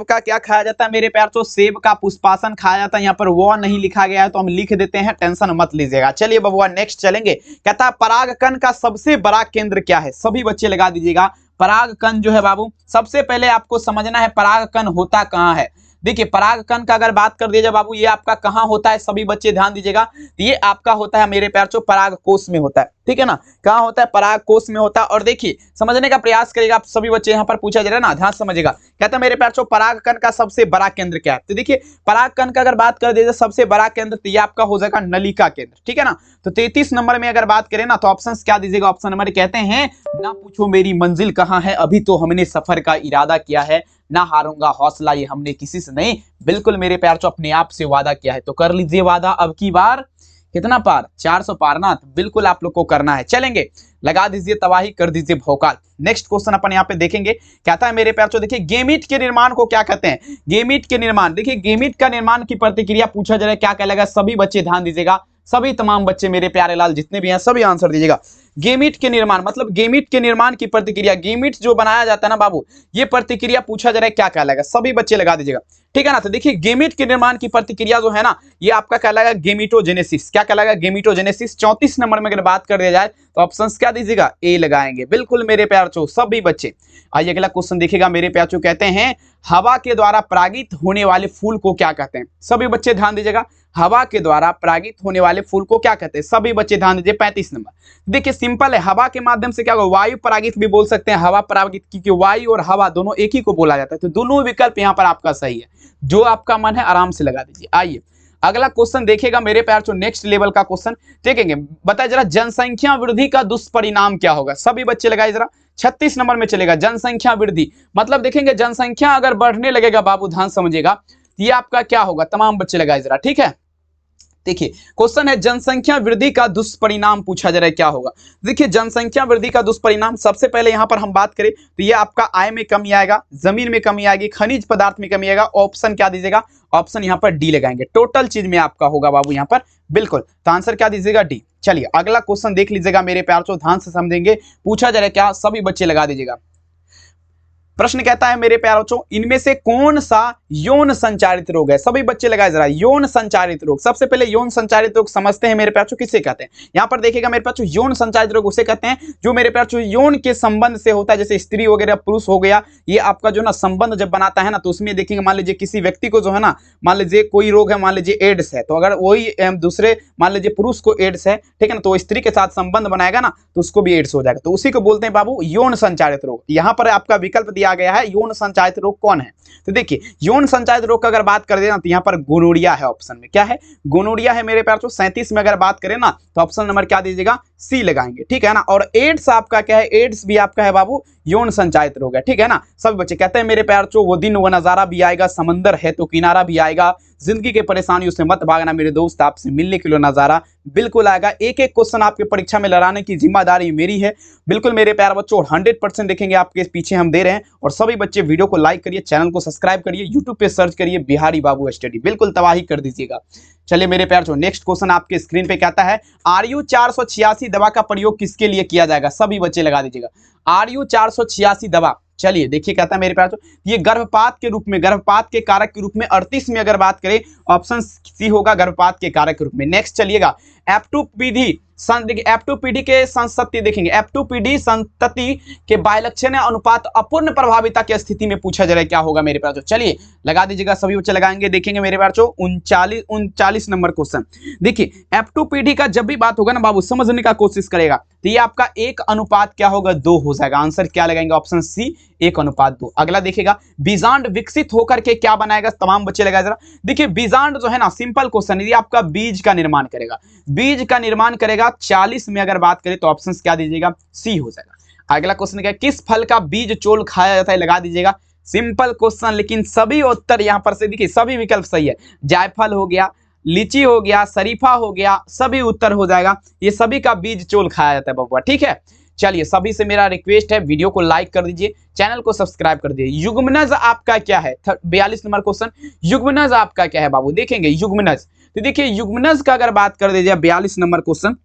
का क्या खाया जाता है मेरे प्यार, तो सेब का पुष्पासन खाया जाता है। यहाँ पर वो नहीं लिखा गया है तो हम लिख देते हैं, टेंशन मत लीजिएगा। चलिए बबुआ नेक्स्ट चलेंगे। कहता है परागकण का सबसे बड़ा केंद्र क्या है, सभी बच्चे लगा दीजिएगा। परागकण जो है बाबू, सबसे पहले आपको समझना है परागकण होता कहाँ है। देखिए परागकण का अगर बात कर दिया जाए बाबू, ये आपका कहाँ होता है, सभी बच्चे ध्यान दीजिएगा। ये आपका होता है मेरे प्यार परागकोश में होता है, ठीक है ना, कहाँ होता है, परागकोश में होता है। और देखिए समझने का प्रयास करेगा आप सभी बच्चे, यहाँ पर पूछा जा रहा है ना, ध्यान समझिएगा। कहता है मेरे प्यार परागकण का सबसे बड़ा केंद्र क्या है, तो देखिए परागकण का अगर बात कर दिया जाए सबसे बड़ा केंद्र, तो ये आपका हो जाएगा नलिका केंद्र, ठीक है ना। तो 33 नंबर में अगर बात करें ना तो ऑप्शन क्या दीजिएगा, ऑप्शन नंबर कहते हैं ना पूछो मेरी मंजिल कहाँ है, अभी तो हमने सफर का इरादा किया है, ना हारूंगा हौसला ये हमने किसी से नहीं, बिल्कुल मेरे प्यार अपने आप से वादा किया है, तो कर लीजिए वादा अब की बार कितना पार, 400 पार ना, तो बिल्कुल आप लोग को करना है। चलेंगे लगा दीजिए तबाही, कर दीजिए भौकाल। नेक्स्ट क्वेश्चन अपन यहाँ पे देखेंगे, कहता है मेरे प्यार देखिए गेमीट के निर्माण को क्या कहते हैं, गेमीट के निर्माण, देखिए गेमीट का निर्माण की प्रतिक्रिया पूछा जा रहा है, क्या कहलाएगा, सभी बच्चे ध्यान दीजिएगा, सभी तमाम बच्चे मेरे प्यारे लाल जितने भी हैं सभी आंसर दीजिएगा। गेमीट के निर्माण मतलब गेमीट के निर्माण की प्रतिक्रिया, गेमीट जो बनाया जाता है ना बाबू, ये प्रतिक्रिया पूछा जा रहा है, क्या कहलाएगा, सभी बच्चे लगा दीजिएगा, ठीक है ना। तो देखिए गेमीट के निर्माण की प्रतिक्रिया जो है ना, ये आपका कहलाएगा गेमीटोजेनेसिस, क्या कहलाएगा, गेमीटोजेनेसिस। 34 नंबर में अगर बात कर दिया जाए तो ऑप्शंस क्या दीजिएगा, ए लगाएंगे, बिल्कुल मेरे प्यार चो सभी बच्चे। आइए अगला क्वेश्चन देखिएगा मेरे प्यार चो, कहते हैं हवा के द्वारा परागित होने वाले फूल को क्या कहते हैं, सभी बच्चे ध्यान दीजिएगा। हवा के द्वारा परागित होने वाले फूल को क्या कहते हैं, सभी बच्चे ध्यान दीजिए। 35 नंबर देखिए सिंपल है, हवा के माध्यम से क्या होगा, वायु परागित भी बोल सकते हैं, हवा परागित, क्योंकि वायु और हवा दोनों एक ही को बोला जाता है, तो दोनों विकल्प यहाँ पर आपका सही है, जो आपका मन है आराम से लगा दीजिए। आइए अगला क्वेश्चन देखिएगा मेरे प्यार चो, नेक्स्ट लेवल का क्वेश्चन देखेंगे, बताइए जरा जनसंख्या वृद्धि का दुष्परिणाम क्या होगा, सभी बच्चे लगाइए जरा। 36 नंबर में चलेगा, जनसंख्या वृद्धि मतलब देखेंगे जनसंख्या अगर बढ़ने लगेगा बाबू, ध्यान समझिएगा, ये आपका क्या होगा, तमाम बच्चे लगाइए जरा, ठीक है। देखिए क्वेश्चन है जनसंख्या वृद्धि का दुष्परिणाम पूछा जा रहा है, क्या होगा। देखिए जनसंख्या वृद्धि का दुष्परिणाम, सबसे पहले यहां पर हम बात करें तो ये आपका आय में कमी आएगा, जमीन में कमी आएगी, खनिज पदार्थ में कमी आएगा। ऑप्शन क्या दीजिएगा, ऑप्शन यहां पर डी लगाएंगे। टोटल चीज में आपका होगा बाबू यहां पर, बिल्कुल। तो आंसर क्या दीजिएगा, डी। चलिए अगला क्वेश्चन देख लीजिएगा मेरे प्यार से, ध्यान से समझेंगे। पूछा जा रहा है क्या, सभी बच्चे लगा दीजिएगा। प्रश्न कहता है मेरे प्यारे बच्चों, इनमें से कौन सा यौन संचारित रोग है। सभी बच्चे लगाए जरा, यौन संचारित रोग। सबसे पहले यौन संचारित रोग समझते हैं मेरे प्यारे बच्चों, किसे कहते हैं। यहां पर देखिएगा मेरे प्यारे बच्चों, यौन संचारित रोग उसे कहते हैं जो मेरे प्यारे बच्चों यौन के संबंध से होता है, जैसे स्त्री वगैरह, पुरुष हो गया, ये आपका जो ना संबंध जब बनाता है ना, तो उसमें देखेंगे मान लीजिए किसी व्यक्ति को जो है ना, मान लीजिए कोई रोग है, मान लीजिए एड्स है, तो अगर वही दूसरे मान लीजिए पुरुष को एड्स है, ठीक है ना, तो स्त्री के साथ संबंध बनाएगा ना, तो उसको भी एड्स हो जाएगा। तो उसी को बोलते हैं बाबू यौन संचारित रोग। यहां पर आपका विकल्प दिया गया है यौन संचारित रोग कौन है। तो देखिए यौन संचारित रोग का अगर बात कर देना तो यहां पर गोनोरिया है ऑप्शन में। क्या है, गोनोरिया है मेरे प्यारे। 37 में अगर बात करें ना तो ऑप्शन नंबर क्या दीजिएगा, सी लगाएंगे, ठीक है ना। और एड्स आपका क्या है, एड्स भी आपका है बाबू यौन संचारित रोग है, ठीक है ना। सब बच्चे कहते हैं मेरे प्यार चो, वो दिन वो नजारा भी आएगा, समंदर है तो किनारा भी आएगा, जिंदगी के परेशानियों से मत भागना मेरे दोस्त, आपसे मिलने के लिए नजारा बिल्कुल आएगा। एक एक क्वेश्चन आपके परीक्षा में लड़ाने की जिम्मेदारी मेरी है, बिल्कुल मेरे प्यार बच्चों। 100% देखेंगे आपके पीछे हम दे रहे हैं। और सभी बच्चे वीडियो को लाइक करिए, चैनल को सब्सक्राइब करिए, यूट्यूब पे सर्च करिए बिहारी बाबू स्टडी, बिल्कुल तबाही कर दीजिएगा। चलिए मेरे प्यार चो, नेक्स्ट क्वेश्चन आपके स्क्रीन पे कहता है RU 486 दवा का प्रयोग किसके लिए किया जाएगा। सभी बच्चे लगा दीजिएगा, RU 486 दवा। चलिए देखिए कहता है मेरे प्यार, ये गर्भपात के रूप में, गर्भपात के कारक के रूप में 38 में अगर बात करें ऑप्शन सी होगा गर्भपात के कारक के रूप में। नेक्स्ट चलिएगा F2PD F2PD के संतति देखेंगे, F2PD संतति के बायलक्षण अनुपात अपूर्ण प्रभाविता की स्थिति में पूछा जा रहा है, क्या होगा मेरे प्यार। चलिए लगा दीजिएगा, सभी बच्चे लगाएंगे। देखेंगे मेरे प्यार 39 नंबर क्वेश्चन। देखिए F2PD का जब भी बात होगा ना बाबू, समझने का कोशिश करेगा तो ये आपका 1:2 क्या होगा, 2 हो जाएगा। आंसर क्या लगाएंगे, ऑप्शन सी 1:2। अगला देखिएगा बीजांड विकसित होकर के क्या बनाएगा, तमाम बच्चे लगाए जरा। देखिए बीजांड जो है ना, सिंपल क्वेश्चन, ये आपका बीज का निर्माण करेगा, बीज का निर्माण करेगा। 40 में अगर बात करें तो ऑप्शन क्या दीजिएगा, सी हो जाएगा। अगला क्वेश्चन क्या है, किस फल का बीज चोल खाया जाता है, लगा दीजिएगा। सिंपल क्वेश्चन, लेकिन सभी उत्तर यहां पर से देखिए, सभी विकल्प सही है। जायफल हो गया, लीची हो गया, शरीफा हो गया, सभी उत्तर हो जाएगा। ये सभी का बीज चोल खाया जाता है बबुआ, ठीक है। चलिए सभी से मेरा रिक्वेस्ट है, वीडियो को लाइक कर दीजिए, चैनल को सब्सक्राइब कर दीजिए। युग्मनज आपका क्या है, 42 नंबर क्वेश्चन, युग्मनज आपका क्या है बाबू, देखेंगे युग्मनज। तो देखिए युग्मनज का अगर बात कर दीजिए 42 नंबर क्वेश्चन,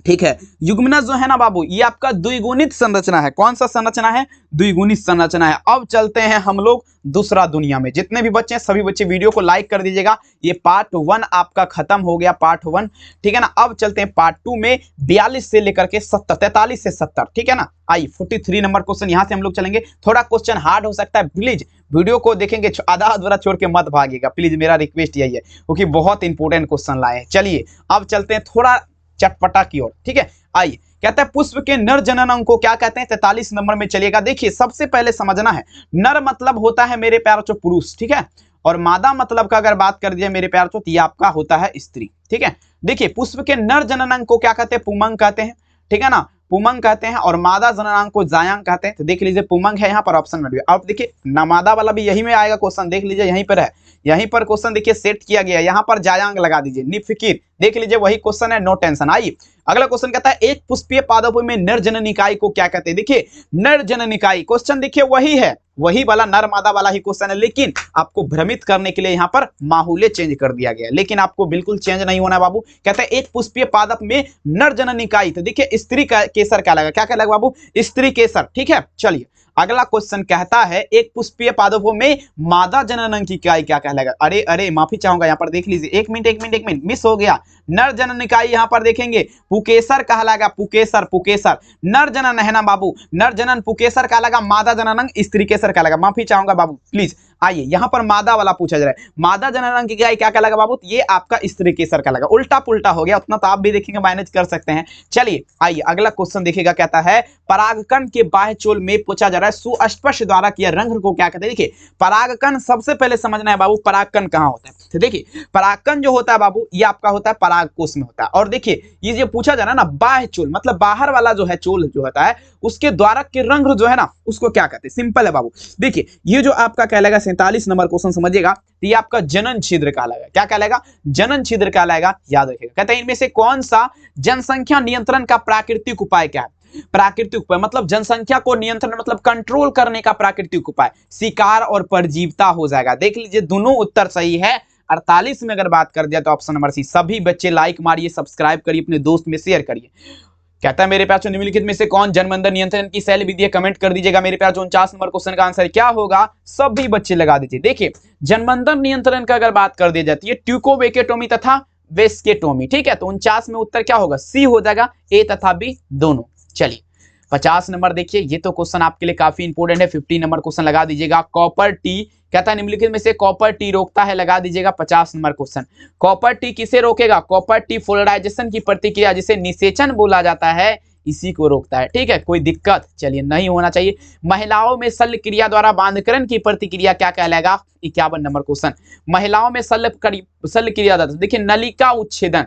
ठीक है। युग्मनज जो है ना बाबू, ये आपका द्विगुणित संरचना है। कौन सा संरचना है, द्विगुणित संरचना है। अब चलते हैं हम लोग दूसरा दुनिया में। जितने भी बच्चे हैं सभी बच्चे वीडियो को लाइक कर दीजिएगा। ये पार्ट 1 आपका खत्म हो गया, पार्ट 1, ठीक है ना। अब चलते हैं पार्ट 2 में 42 से लेकर के 70, 43 से 70, ठीक है ना। आइए 43 नंबर क्वेश्चन यहां से हम लोग चलेंगे। थोड़ा क्वेश्चन हार्ड हो सकता है, प्लीज वीडियो को देखेंगे, आधा अधूरा छोड़ के मत भागिएगा, प्लीज मेरा रिक्वेस्ट यही है, क्योंकि बहुत इंपॉर्टेंट क्वेश्चन लाए हैं। चलिए अब चलते हैं थोड़ा चटपटा की ओर, ठीक है। आइए कहता है पुष्प के नर जनन अंग को क्या कहते हैं, 43 नंबर में चलिएगा। देखिए सबसे पहले समझना है, नर मतलब होता है मेरे प्यारे बच्चों पुरुष, ठीक है। और मादा मतलब का अगर बात कर दिया मेरे प्यारे बच्चों, तो ये आपका होता है स्त्री, ठीक है। देखिए पुष्प के नर जनन अंग को क्या कहते हैं, पुमंग कहते हैं, ठीक है ना, पुमंग कहते हैं। और मादा जननांग को जायांग कहते हैं। तो देख लीजिए पुमंग है यहाँ पर ऑप्शन में भी। अब देखिए नमादा वाला भी यही में आएगा क्वेश्चन, देख लीजिए यहीं पर है, यहीं पर क्वेश्चन देखिए सेट किया गया है। यहाँ पर जायांग लगा दीजिए, निफिकिर, देख लीजिए वही क्वेश्चन है, नो टेंशन। आइए अगला क्वेश्चन कहता है एक पुष्पीय पादपों में नर जनन इकाई को क्या कहते हैं। देखिए नर जनन इकाई क्वेश्चन देखिए वही है, वही वाला नर मादा वाला ही क्वेश्चन है, लेकिन आपको भ्रमित करने के लिए यहाँ पर माहौल चेंज कर दिया गया है। लेकिन आपको बिल्कुल चेंज नहीं होना बाबू। कहते हैं एक पुष्पीय पादप में नर जनन इकाई, तो देखिए स्त्री का केसर क्या लगा, क्या लगा बाबू, स्त्री केसर, ठीक है। चलिए अगला क्वेश्चन कहता है एक पुष्पीय पादपों में मादा जनन की इकाई क्या कहलाएगा। अरे माफी चाहूंगा, यहाँ पर देख लीजिए, एक मिनट मिस हो गया। नर जनन इकाई यहाँ पर देखेंगे पुकेसर कहलाएगा, पुकेसर नर जनन है ना बाबू, नर जनन पुकेसर कहलाएगा, मादा जनन स्त्री केसर कहलाएगा। माफी चाहूंगा बाबू प्लीज। आइए यहाँ पर मादा वाला पूछा जा रहा है, मादा जनन की इकाई क्या कहलाएगा बाबू, ये आपका स्त्री केसर कहलाएगा। उल्टा पुल्टा हो गया, उतना तो आप भी देखेंगे, मैनेज कर सकते हैं। चलिए आइए अगला क्वेश्चन देखिएगा, कहता है परागकण के बाह्य चोल में पूछा जा रहा है सुस्पष्ट द्वारा किया रंध्र को क्या कहते हैं। देखिए परागकण सबसे पहले समझना है बाबू, परागकण कहाँ होता है। तो देखिए परागकण जो होता है बाबू, ये आपका होता है पराग कोश में होता है। और देखिए ये जो पूछा जा रहा है ना, बाह्य चोल मतलब बाहर वाला जो है चोल जो होता है, उसके द्वारक के रंध्र जो है ना, उसको क्या कहते हैं? सिंपल है बाबू, देखिए ये जो आपका कहलाएगा 47 नंबर क्वेश्चन समझिएगा, तो ये आपका जनन छिद्र कहलाएगा। क्या कहलाएगा? जनन छिद्र कहलाएगा, याद रखिएगा। कहते हैं इनमें से कौन सा जनसंख्या नियंत्रण का प्राकृतिक उपाय क्या है? प्राकृतिक उपाय मतलब जनसंख्या को नियंत्रण मतलब कंट्रोल करने का प्राकृतिक उपाय शिकार और परजीवता हो जाएगा। देख लीजिए दोनों उत्तर सही है। 48 में अगर बात कर दिया तो ऑप्शन नंबर सी। सभी बच्चे लाइक मारिए, सब्सक्राइब करिए, अपने दोस्त में शेयर करिए। कहता है मेरे प्यार निम्नलिखित में से कौन जन्मंदर नियंत्रण की शैल विधि है? कमेंट कर दीजिएगा मेरे प्यार। 49 नंबर क्वेश्चन का आंसर क्या होगा? सभी बच्चे लगा दीजिए। देखिए जन्मंदर नियंत्रण का अगर बात कर दी जाती है ट्यूकोवेकेटोमी तथा वेस्केटोमी, ठीक है, तो 49 में उत्तर क्या होगा? सी हो जाएगा, ए तथा बी दोनों। चलिए 50 नंबर देखिए, ये तो क्वेश्चन आपके लिए काफी इंपोर्टेंट है। 50 नंबर क्वेश्चन लगा दीजिएगा। कॉपर टी, कहता है निम्नलिखित में से कॉपर टी रोकता है, लगा दीजिएगा 50 नंबर क्वेश्चन। कॉपर टी किसे रोकेगा? कॉपर टी पोलराइजेशन की प्रतिक्रिया जिसे निषेचन बोला जाता है, इसी को रोकता है, ठीक है। कोई दिक्कत चलिए नहीं होना चाहिए। महिलाओं में शल्य क्रिया द्वारा बांधकरण की प्रतिक्रिया क्या कहलाएगा? 51 नंबर क्वेश्चन। महिलाओं में शल्य क्रिया द्वारा, देखिए नलिका उच्छेदन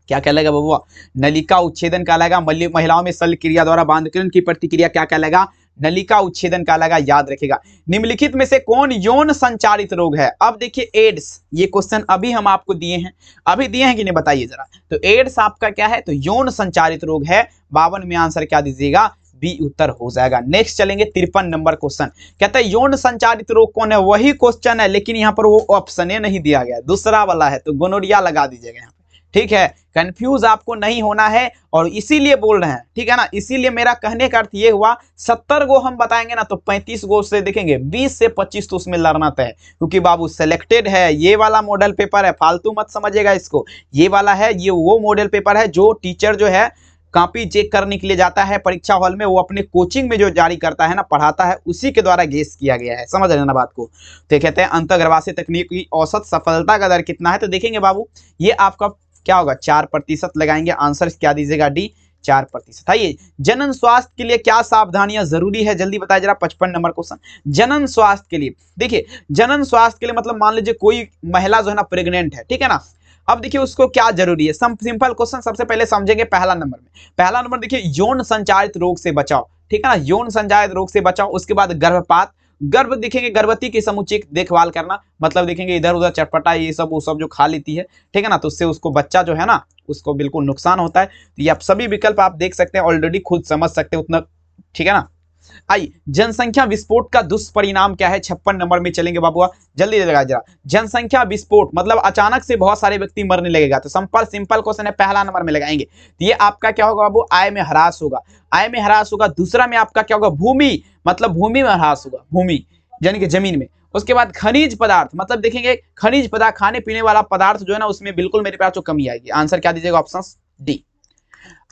क्या कहलाएगा बबुआ? नलिका उच्छेदन कहलाएगा। महिलाओं में शल्य क्रिया द्वारा बांधकरण की प्रतिक्रिया क्या कहलाएगा? नलिका उच्छेदन कहलाएगा, याद रखेगा। निम्नलिखित में से कौन यौन संचारित रोग है? अब देखिए एड्स, ये क्वेश्चन अभी हम आपको दिए हैं, अभी दिए हैं कि नहीं बताइए जरा। तो एड्स आपका क्या है? तो यौन संचारित रोग है। 52 में आंसर क्या दीजिएगा? बी उत्तर हो जाएगा। नेक्स्ट चलेंगे 53 नंबर क्वेश्चन। कहता है यौन संचारित रोग कौन है? वही क्वेश्चन है लेकिन यहाँ पर वो ऑप्शन नहीं दिया गया, दूसरा वाला है, तो गोनोरिया लगा दीजिएगा यहाँ पे, ठीक है। कंफ्यूज आपको नहीं होना है और इसीलिए बोल रहे हैं, ठीक है ना। इसीलिए मेरा कहने का अर्थ ये हुआ 70 गो हम बताएंगे ना तो 35 गो से देखेंगे, 20 से 25 तो उसमें लड़ना तय है, क्योंकि बाबू सिलेक्टेड है। ये वाला मॉडल पेपर है, फालतू मत समझिएगा इसको। ये वाला है, ये वो मॉडल पेपर है जो टीचर जो है कॉपी चेक करने के लिए जाता है परीक्षा हॉल में, वो अपने कोचिंग में जो जारी करता है ना, पढ़ाता है, उसी के द्वारा गेस किया गया है। समझ रहे ना बात को। तो कहते हैं अंतर्गर्भाशय तकनीक की औसत सफलता का दर कितना है? तो देखेंगे बाबू ये आपका क्या होगा? 4% लगाएंगे। आंसर क्या दीजिएगा? डी 4%। आइए जनन स्वास्थ्य के लिए क्या सावधानियां जरूरी है? जल्दी बताइए जरा। 55 नंबर क्वेश्चन। जनन स्वास्थ्य के लिए, देखिए जनन स्वास्थ्य के लिए मतलब मान लीजिए कोई महिला जो है ना प्रेग्नेंट है, ठीक है ना। अब देखिए उसको क्या जरूरी है? सिंपल क्वेश्चन सबसे पहले समझेंगे पहला नंबर में। पहला नंबर देखिए यौन संचारित रोग से बचाव, ठीक है ना, यौन संचारित रोग से बचाव। उसके बाद गर्भपात, गर्भ देखेंगे गर्भवती की समुचित देखभाल करना, मतलब देखेंगे इधर उधर चटपटा ये सब वो सब जो खा लेती है, ठीक है ना, तो उससे उसको बच्चा जो है ना उसको बिल्कुल नुकसान होता है। तो ये आप सभी विकल्प आप देख सकते हैं, ऑलरेडी खुद समझ सकते हैं उतना, ठीक है ना। आइए जनसंख्या विस्फोट का दुष्परिणाम क्या है? 56 नंबर में चलेंगे बाबुआ, जल्दी लगा जरा। जनसंख्या विस्फोट मतलब अचानक से बहुत सारे व्यक्ति मरने लगेगा, तो सिंपल क्वेश्चन है, पहला नंबर में लगाएंगे। तो ये आपका क्या होगा बाबू? आय में ह्रास होगा, आय में ह्रास होगा। दूसरा में आपका क्या होगा? भूमि मतलब भूमि में ह्रास होगा, भूमि यानी कि जमीन में। उसके बाद खनिज पदार्थ मतलब देखेंगे खनिज पदार्थ, खाने पीने वाला पदार्थ जो है ना उसमें बिल्कुल मेरे पास कमी आएगी। आंसर क्या दीजिएगा? Option D.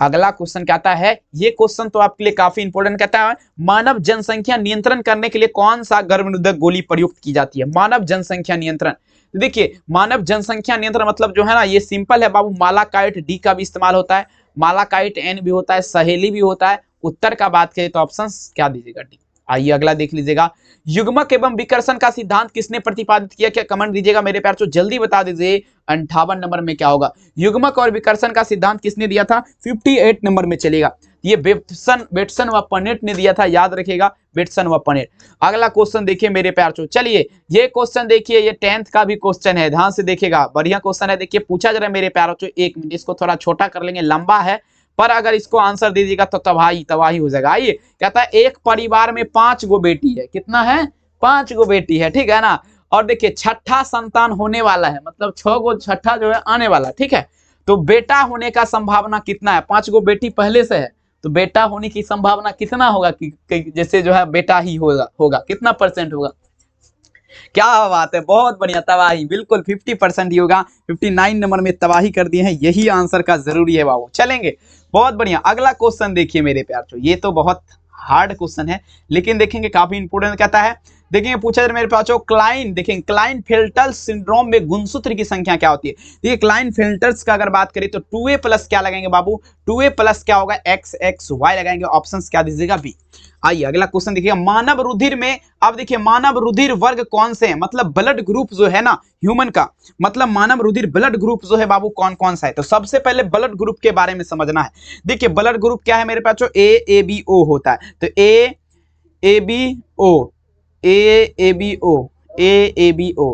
अगला क्वेश्चन कहता है, ये क्वेश्चन तो आपके लिए काफी इंपॉर्टेंट, कहता है मानव जनसंख्या नियंत्रण करने के लिए कौन सा गर्भनिरोधक गोली प्रयुक्त की जाती है? मानव जनसंख्या नियंत्रण, देखिए मानव जनसंख्या नियंत्रण मतलब जो है ना ये सिंपल है बाबू। मालाकाइट डी का भी इस्तेमाल होता है, मालाकाइट एन भी होता है, सहेली भी होता है। उत्तर का बात करें तो ऑप्शन क्या दीजिएगा? डी। आइए अगला देख लीजिएगा। युग्मक एवं विकर्षण का सिद्धांत किसने प्रतिपादित किया? क्या कमेंट दीजिएगा मेरे प्यार, तो जल्दी बता दीजिए। 58 नंबर में क्या होगा? युग्मक और विकर्षण का सिद्धांत किसने दिया था? 58 नंबर में चलेगा। ये बेटसन व पनेट ने दिया था, याद रखिएगा, बेटसन व पनेट। अगला क्वेश्चन देखिए मेरे प्यार, चलिए ये क्वेश्चन देखिए, ये 10th का भी क्वेश्चन है, ध्यान से देखिएगा, बढ़िया क्वेश्चन है। देखिए पूछा जरा मेरे प्यार, 1 मिनट इसको थोड़ा छोटा कर लेंगे, लंबा है, पर अगर इसको आंसर दे दीजिएगा तो तबाही हो जाएगा। आइए कहता है एक परिवार में 5 गो बेटी है, कितना है? 5 गो बेटी है, ठीक है ना। और देखिए छठा संतान होने वाला है, मतलब 6 गो छठा जो है आने वाला, ठीक है। तो बेटा होने का संभावना कितना है? 5 गो बेटी पहले से है, तो बेटा होने की संभावना कितना होगा कि जैसे जो है बेटा ही होगा कितना % होगा? क्या बात है, बहुत बढ़िया, तबाही, बिल्कुल 50% ही होगा। 59 नंबर में तबाही कर दिए हैं, यही आंसर का जरूरी है बाबू। चलेंगे, बहुत बढ़िया। अगला क्वेश्चन देखिए मेरे प्यार, ये तो बहुत हार्ड क्वेश्चन है लेकिन देखेंगे काफी इंपोर्टेंट। कहता है देखिए पूछा जाए मेरे पास क्लाइन, देखिए क्लाइनफेल्टर सिंड्रोम में गुणसूत्र की संख्या क्या होती है। देखिए क्लाइनफेल्टर्स का अगर बात करें तो 2a प्लस क्या लगाएंगे बाबू, 2a प्लस क्या होगा XXY लगाएंगे, ऑप्शन क्या दीजिएगा बी। आइए अगला क्वेश्चन देखिएगा, मानव रुधिर में, अब देखिए मानव रुधिर वर्ग कौन से हैं, मतलब ब्लड ग्रुप जो है ना ह्यूमन का, मतलब मानव रुधिर ब्लड ग्रुप जो है बाबू कौन कौन सा है। तो सबसे पहले ब्लड ग्रुप के बारे में समझना है। देखिए ब्लड ग्रुप क्या है मेरे पास, जो AABO होता है। तो AABO AABO AABO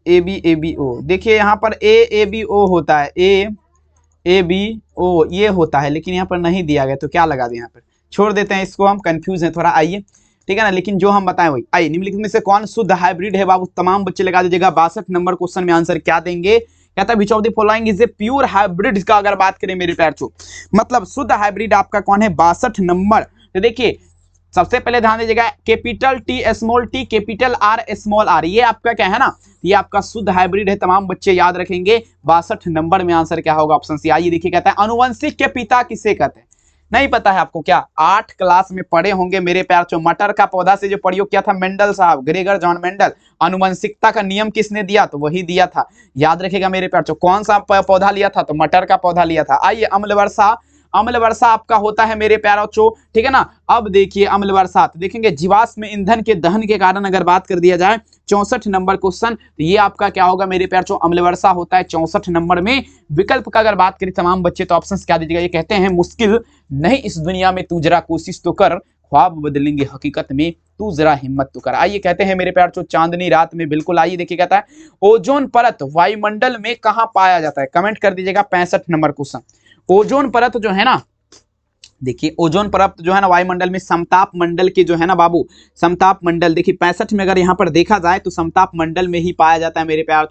ABO देखिए यहाँ पर AABO होता है, AABO ये होता है, लेकिन यहाँ पर नहीं दिया गया तो क्या लगा दें, यहाँ पर छोड़ देते हैं इसको, हम कंफ्यूज हैं थोड़ा। आइए ठीक है ना, लेकिन जो हम बताएं वही। आइए निम्नलिखित में से कौन शुद्ध हाइब्रिड है बाबू, तमाम बच्चे लगा दीजिएगा। 62 नंबर क्वेश्चन में आंसर क्या देंगे, कहता है which of the following is a pure hybrid का अगर बात करें मेरे प्यार, मतलब शुद्ध हाइब्रिड आपका कौन है, 62 नंबर। तो देखिए सबसे पहले ध्यान दीजिएगा, capital T small t capital R small r, ये आपका क्या है ना, ये आपका शुद्ध हाइब्रिड है। तमाम बच्चे याद रखेंगे। 62 नंबर में आंसर क्या होगा, ऑप्शन सी। आइए देखिए कहता है अनुवंशिक के पिता किसे कहते हैं, नहीं पता है आपको क्या, 8 क्लास में पढ़े होंगे मेरे प्यार। मटर का पौधा से जो प्रयोग किया था मेंडल साहब, ग्रेगर जॉन मेंडल। अनुवंशिकता का नियम किसने दिया, तो वही दिया था, याद रखेगा मेरे प्यार। कौन सा पौधा लिया था, तो मटर का पौधा लिया था। आइए अम्ल वर्षा, अम्ल वर्षा आपका होता है मेरे प्यारों ठीक है ना। अब देखिए अम्ल वर्षा देखेंगे जीवाश्म ईंधन के दहन के कारण अगर बात कर दिया जाए, 64 नंबर क्वेश्चन, तो ये आपका क्या होगा मेरे प्यार, अम्ल वर्षा होता है 64 नंबर में। विकल्प का अगर बात करें तमाम बच्चे, तो ऑप्शन क्या दीजिएगा, ये कहते हैं मुश्किल नहीं इस दुनिया में तू जरा कोशिश तो कर, ख्वाब बदलेंगे हकीकत में तू जरा हिम्मत तो कर। आइए कहते हैं मेरे प्यार चांदनी रात में, बिल्कुल। आइए देखिए कहता है ओजोन परत वायुमंडल में कहां पाया जाता है, कमेंट कर दीजिएगा। 65 नंबर क्वेश्चन, ओजोन परत जो है ना, देखिए ओजोन परत जो है ना वायुमंडल में समताप मंडल के जो है ना बाबू, समताप मंडल, देखिए 65 में अगर यहाँ पर देखा जाए तो समताप मंडल में ही पाया जाता है मेरे प्यार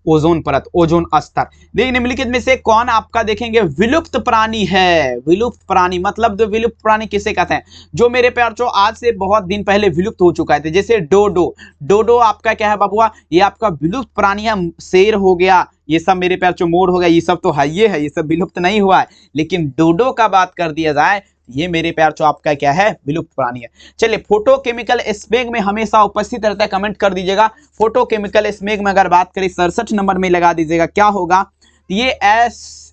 ओजोन परत, ओजोन स्तर। देखिए निम्नलिखित में से कौन आपका देखेंगे विलुप्त प्राणी है, विलुप्त प्राणी मतलब जो विलुप्त प्राणी किसे कहते हैं, जो मेरे प्यार आज से बहुत दिन पहले विलुप्त हो चुका है। जैसे डोडो, डोडो आपका क्या है बाबुआ, ये आपका विलुप्त प्राणी है। शेर हो गया, ये सब मेरे प्यार मोर हो गया, ये सब तो है, ये सब विलुप्त नहीं हुआ है। लेकिन डोडो का बात कर दिया जाए, ये मेरे प्यार आपका क्या है, विलुप्त प्राणी है। चलिए फोटोकेमिकल स्पेग में हमेशा उपस्थित रहता है, कमेंट कर दीजिएगा। फोटोकेमिकल स्पेग में अगर बात करें 67 नंबर में लगा दीजिएगा, क्या होगा, ये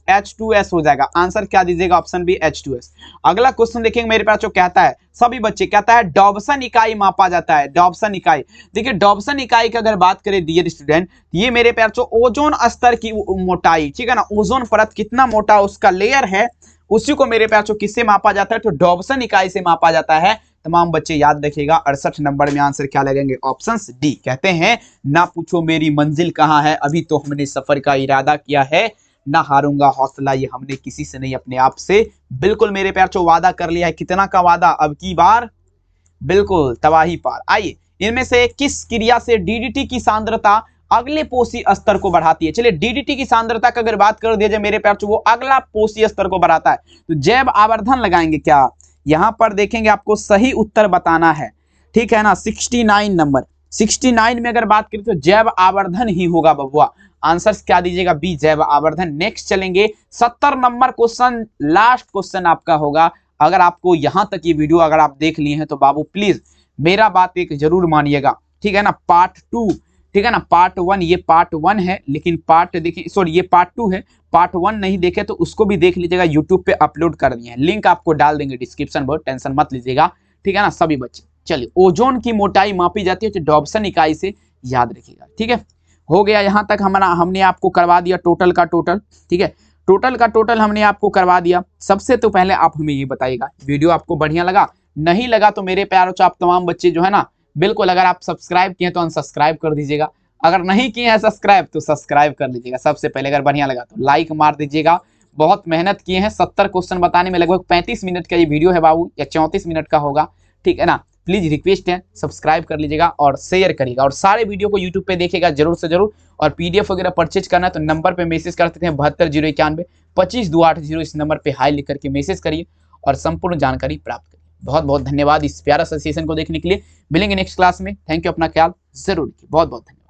H2S हो जाएगा। आंसर क्या दीजिएगा, ऑप्शन बी H2S। अगला क्वेश्चन देखेंगे मेरे पास, जो कहता है सभी बच्चे, कहता है डॉब्सन इकाई मापा जाता है, डॉब्सन इकाई। देखिए डॉब्सन इकाई की अगर बात करें डियर स्टूडेंट, ये मेरे प्यार ओजोन स्तर की मोटाई, ठीक है ना, ओजोन परत कितना मोटा उसका लेयर है, उसी को मेरे प्यार किससे मापा जाता है, तो डॉब्सन इकाई से मापा जाता है। तमाम बच्चे याद रखिएगा। 68 नंबर में आंसर क्या लगेंगे, ऑप्शन डी। कहते हैं ना पूछो मेरी मंजिल कहाँ है, अभी तो हमने सफर का इरादा किया है, ना हारूंगा हौसला ये हमने किसी से नहीं अपने आप से। बिल्कुल मेरे प्यार वादा कर लिया है, कितना का वादा, अब की बार बिल्कुल तबाही पार। आइए इनमें से किस क्रिया से डीडीटी की सांद्रता अगले पोषी स्तर को बढ़ाती है। चलिए डीडीटी की सांद्रता का अगर बात कर दिया जाए मेरे प्यार, वो अगला पोषी स्तर को बढ़ाता है। तो जैव आवर्धन लगाएंगे क्या, यहां पर देखेंगे आपको सही उत्तर बताना है, ठीक है ना। 69 नंबर, 69 में अगर बात करें तो जैव आवर्धन ही होगा बबुआ। आंसर क्या दीजिएगा, बी जैव आवर्धन। नेक्स्ट चलेंगे 70 नंबर क्वेश्चन, लास्ट क्वेश्चन आपका होगा। अगर आपको यहां तक ये वीडियो अगर आप देख लिए हैं तो बाबू प्लीज मेरा बात एक जरूर मानिएगा, ठीक है ना। पार्ट 2, ठीक है ना, पार्ट 1 ये पार्ट 1 है, लेकिन पार्ट देखिए सॉरी ये पार्ट 2 है, पार्ट 1 नहीं देखे तो उसको भी देख लीजिएगा, यूट्यूब पे अपलोड कर दिए हैं, लिंक आपको डाल देंगे डिस्क्रिप्शन में, टेंशन मत लीजिएगा, ठीक है ना सभी बच्चे। चलिए ओजोन की मोटाई मापी जाती है तो डॉब्सन इकाई से, याद रखिएगा, ठीक है। हो गया यहां तक हमने आपको करवा दिया टोटल का टोटल, ठीक है, टोटल का टोटल हमने आपको करवा दिया। सबसे तो पहले आप हमें ये बताइएगा वीडियो आपको बढ़िया लगा, नहीं लगा तो मेरे प्यारों आप तमाम बच्चे जो है ना, बिल्कुल अगर आप सब्सक्राइब किए तो अनसब्सक्राइब कर दीजिएगा, अगर नहीं किए हैं सब्सक्राइब तो सब्सक्राइब कर लीजिएगा। सबसे पहले अगर बढ़िया लगा तो लाइक मार दीजिएगा। बहुत मेहनत किए हैं, 70 क्वेश्चन बताने में लगभग 35 मिनट का ये वीडियो है बाबू, या 34 मिनट का होगा, ठीक है ना। प्लीज रिक्वेस्ट है सब्सक्राइब कर लीजिएगा और शेयर करिएगा, और सारे वीडियो को यूट्यूब पे देखिएगा जरूर से जरूर। और पीडीएफ वगैरह परचेज करना है तो नंबर पे मैसेज कर सकते हैं 72 091 25 इस नंबर पे हाई लिख करके मैसेज करिए और संपूर्ण जानकारी प्राप्त करिए। बहुत बहुत धन्यवाद इस प्यारा सा सेशन को देखने के लिए। मिलेंगे नेक्स्ट क्लास में, थैंक यू, अपना ख्याल जरूर रखिए, बहुत बहुत धन्यवाद।